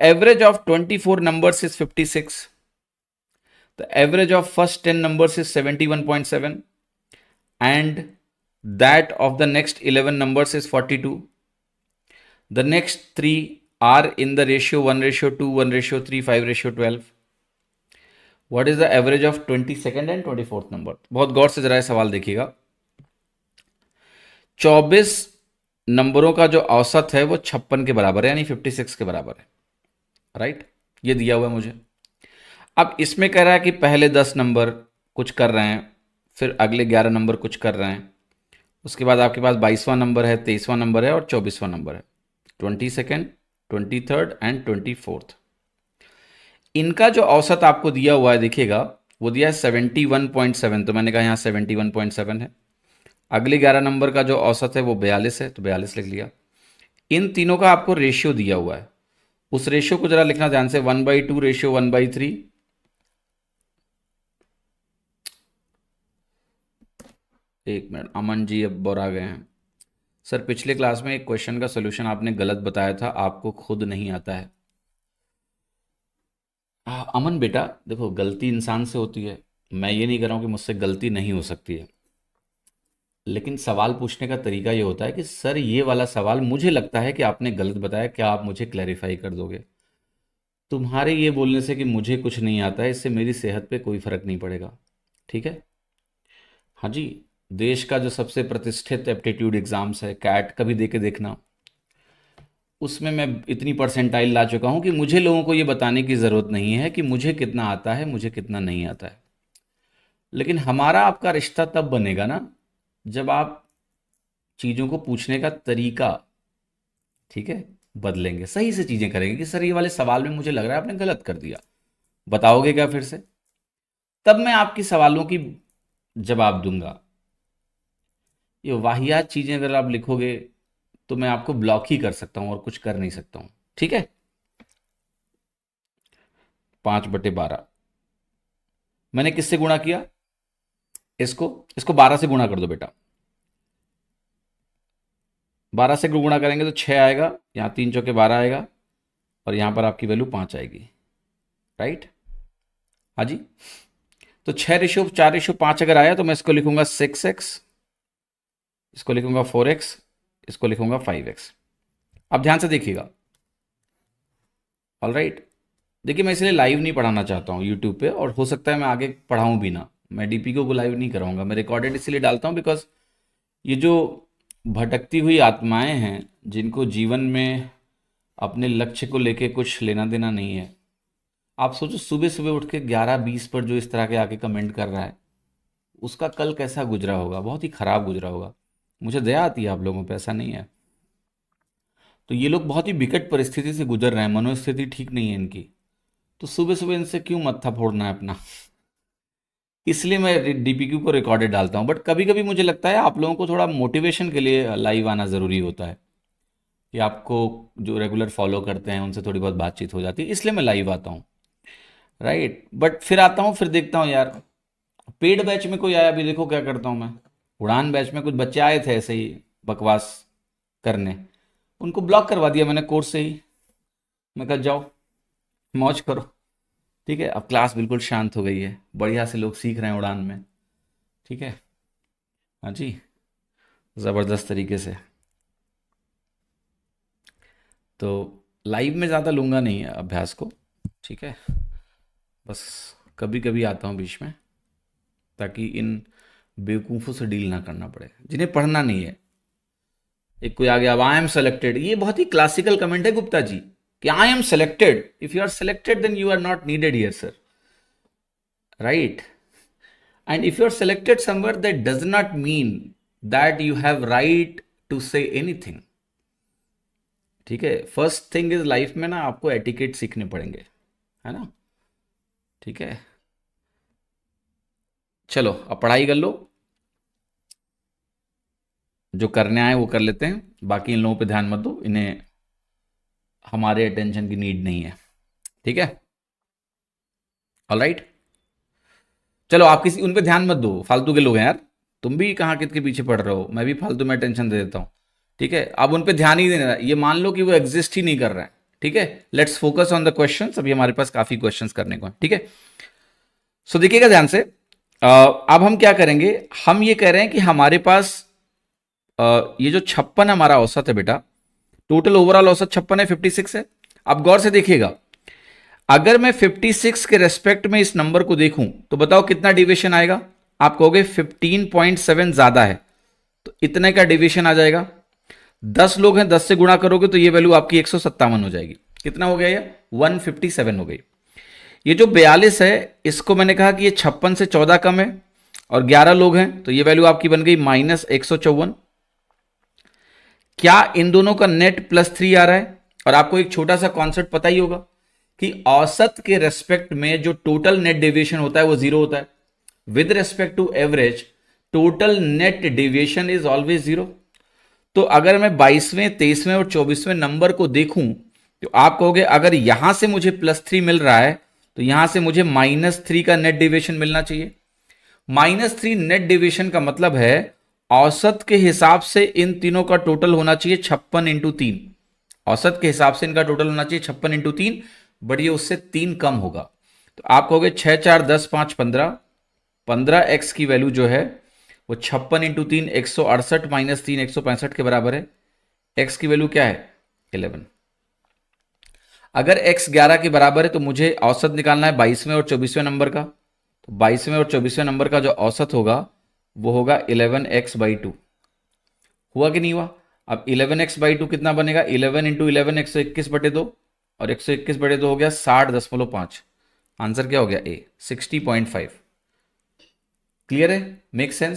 average of 24 numbers is 56. The average of first 10 numbers is 71.7. And that of the next 11 numbers is 42. The next three are in the ratio 1:2, 1:3, 5:12. What is the average of 22nd and 24th number? बहुत गौर से जरा सवाल देखिएगा। 24 नंबरों का जो औसत है वो 56 के बराबर है, यानी 56 के बराबर है, राइट? ये दिया हुआ है मुझे। अब इसमें कह रहा है कि पहले 10 नंबर कुछ कर रहे हैं, फिर अगले 11 नंबर कुछ कर रहे हैं, उसके बाद आपके पास 22वां नंबर है, 23वां नंबर है और 24वां नंबर है, 22nd, 23rd एंड 24th। इनका जो औसत आपको दिया हुआ है देखिएगा, वो दिया है 71.7, तो मैंने कहा यहाँ 71.7 है। अगले 11 नंबर का जो औसत है वो 42 है, तो 42 लिख लिया। इन तीनों का आपको रेशियो दिया हुआ है, उस रेशियो को जरा लिखना ध्यान से, 1/2 रेशियो 1/3। एक मिनट, अमन जी अब बोर आ गए हैं। सर पिछले क्लास में एक क्वेश्चन का सोल्यूशन आपने गलत बताया था, आपको खुद नहीं आता है। अमन बेटा देखो, गलती इंसान से होती है, मैं ये नहीं कर रहा हूँ कि मुझसे गलती नहीं हो सकती है, लेकिन सवाल पूछने का तरीका ये होता है कि सर ये वाला सवाल मुझे लगता है कि आपने गलत बताया, क्या आप मुझे क्लैरिफाई कर दोगे? तुम्हारे ये बोलने से कि मुझे कुछ नहीं आता है, इससे मेरी सेहत पे कोई फर्क नहीं पड़ेगा, ठीक है? हाँ जी, देश का जो सबसे प्रतिष्ठित एप्टीट्यूड एग्जाम्स है, कैट, कभी दे के देखना, उसमें मैं इतनी परसेंटाइल ला चुका हूँ कि मुझे लोगों को ये बताने की ज़रूरत नहीं है कि मुझे कितना आता है, मुझे कितना नहीं आता है। लेकिन हमारा आपका रिश्ता तब बनेगा ना जब आप चीज़ों को पूछने का तरीका, ठीक है, बदलेंगे, सही से चीज़ें करेंगे कि सर ये वाले सवाल में मुझे लग रहा है आपने गलत कर दिया, बताओगे क्या फिर से? तब मैं आपकी सवालों की जवाब दूंगा। ये वाहियात चीज़ें अगर आप लिखोगे तो मैं आपको ब्लॉक ही कर सकता हूं और कुछ कर नहीं सकता हूं, ठीक है? 5/12 मैंने किससे गुणा किया? इसको 12 से गुणा कर दो बेटा। 12 से गुणा करेंगे तो 6 आएगा, यहाँ 3 चौके 12 आएगा, और यहाँ पर आपकी वैल्यू 5 आएगी, राइट? हाँ जी, तो 6:4:5 अगर आया तो मैं इसको लिखूंगा 6x, इसको लिखूंगा 4x, इसको लिखूंगा 5x। अब ध्यान से देखिएगा, ऑल राइट? देखिए मैं इसलिए लाइव नहीं पढ़ाना चाहता हूँ यूट्यूब पे, और हो सकता है मैं आगे पढ़ाऊँ भी ना, मैं डीपीक्यू को लाइव नहीं कराऊंगा, मैं रिकॉर्डेड इसलिए डालता हूँ बिकॉज ये जो भटकती हुई आत्माएं हैं जिनको जीवन में अपने लक्ष्य को लेके कुछ लेना देना नहीं है, आप सोचो सुबह सुबह उठ के 11:20 पर जो इस तरह के आके कमेंट कर रहा है, उसका कल कैसा गुजरा होगा? बहुत ही खराब गुजरा होगा। मुझे दया आती है आप लोगों पे, ऐसा नहीं है। तो ये लोग बहुत ही विकट परिस्थिति से गुजर रहे हैं, मनोस्थिति ठीक नहीं है इनकी, तो सुबह सुबह इनसे क्यों मत्था फोड़ना है अपना? इसलिए मैं डीपीक्यू को रिकॉर्डेड डालता हूँ। बट कभी कभी मुझे लगता है आप लोगों को थोड़ा मोटिवेशन के लिए लाइव आना ज़रूरी होता है, कि आपको जो रेगुलर फॉलो करते हैं उनसे थोड़ी बहुत बातचीत हो जाती है, इसलिए मैं लाइव आता हूँ, राइट? बट फिर आता हूँ, फिर देखता हूँ यार पेड बैच में कोई आया, अभी देखो क्या करता हूँ मैं। उड़ान बैच में कुछ बच्चे आए थे ऐसे ही बकवास करने, उनको ब्लॉक करवा दिया मैंने कोर्स से ही। मैं कहा जाओ मौज करो, ठीक है? अब क्लास बिल्कुल शांत हो गई है, बढ़िया से लोग सीख रहे हैं उड़ान में, ठीक है? हाँ जी, ज़बरदस्त तरीके से। तो लाइव में ज़्यादा लूँगा नहीं है अभ्यास को, ठीक है? बस कभी कभी आता हूँ बीच में, ताकि इन बेवकूफ़ों से डील ना करना पड़े जिन्हें पढ़ना नहीं है। एक कोई आ गया, अब आई एम सेलेक्टेड, ये बहुत ही क्लासिकल कमेंट है गुप्ता जी, कि I am selected. If you are selected then you are not needed here sir, right? And if you're selected somewhere, that does not mean that you have right to say anything, ठीक है? First thing is life में ना आपको etiquette सीखने पड़ेंगे, है ना? ठीक है, चलो अब पढ़ाई कर लो, जो करने आए वो कर लेते हैं, बाकी इन लोगों पे ध्यान मत दो, इन्हें हमारे अटेंशन की नीड नहीं है, ठीक है? ऑल राइट, चलो आप किसी उन पे ध्यान मत दो, फालतू के लोग हैं यार, तुम भी कहाँ कित के पीछे पड़ रहे हो, मैं भी फालतू में अटेंशन दे देता हूँ, ठीक है? अब उन पे ध्यान ही देना, ये मान लो कि वो एग्जिस्ट ही नहीं कर रहा है, ठीक है, let's focus on the questions. अभी हमारे पास काफी क्वेश्चंस करने को है, ठीक है। सो देखिएगा ध्यान से, अब हम क्या करेंगे, हम ये कह रहे हैं कि हमारे पास ये जो 56 हमारा औसत है बेटा, टोटल ओवरऑल औसत 56 है, 56 है। अब गौर से देखिएगा, अगर मैं 56 के रेस्पेक्ट में इस नंबर को देखूं तो बताओ कितना डिविएशन आएगा। आप कहोगे 15.7 ज्यादा है, तो इतने का डिविएशन आ जाएगा। 10 लोग हैं, 10 से गुणा करोगे तो ये वैल्यू आपकी 157 हो जाएगी। कितना हो गया ये? 157 हो गई। ये जो 42 है, इसको मैंने कहा कि ये 56 से 14 कम है और 11 लोग हैं, तो ये वैल्यू आपकी बन गई -154। क्या इन दोनों का नेट +3 आ रहा है? और आपको एक छोटा सा कॉन्सेप्ट पता ही होगा कि औसत के रेस्पेक्ट में जो टोटल नेट डेविएशन होता है वो 0 होता है। With respect to average, total net deviation is always 0। तो अगर मैं 22वें, 23वें और 24वें नंबर को देखूं तो आप कहोगे अगर यहां से मुझे +3 मिल रहा है तो यहां से मुझे -3 का नेट डेविएशन मिलना चाहिए। -3 नेट डेविएशन का मतलब है औसत के हिसाब से इन तीनों का टोटल होना चाहिए 56 इंटू 3। औसत के हिसाब से इनका टोटल होना चाहिए 56 इंटू 3, बट ये उससे 3 कम होगा। तो आप कहोगे 6 4 10 5 15, 15x की वैल्यू जो है वो 56 इंटू 3 168 माइनस 3 165 के बराबर है। x की वैल्यू क्या है? 11। अगर x 11 के बराबर है तो मुझे औसत निकालना है 22वें और 24वें नंबर का। तो 22वें और 24वें नंबर का जो औसत होगा वो होगा 11x/2। हुआ कि नहीं हुआ? अब 11x/2 कितना बनेगा? 11 इंटू 11 121/2, और 121/2 हो गया 60.5। आंसर क्या हो गया? ए, 60.5। क्लियर है? Make sense?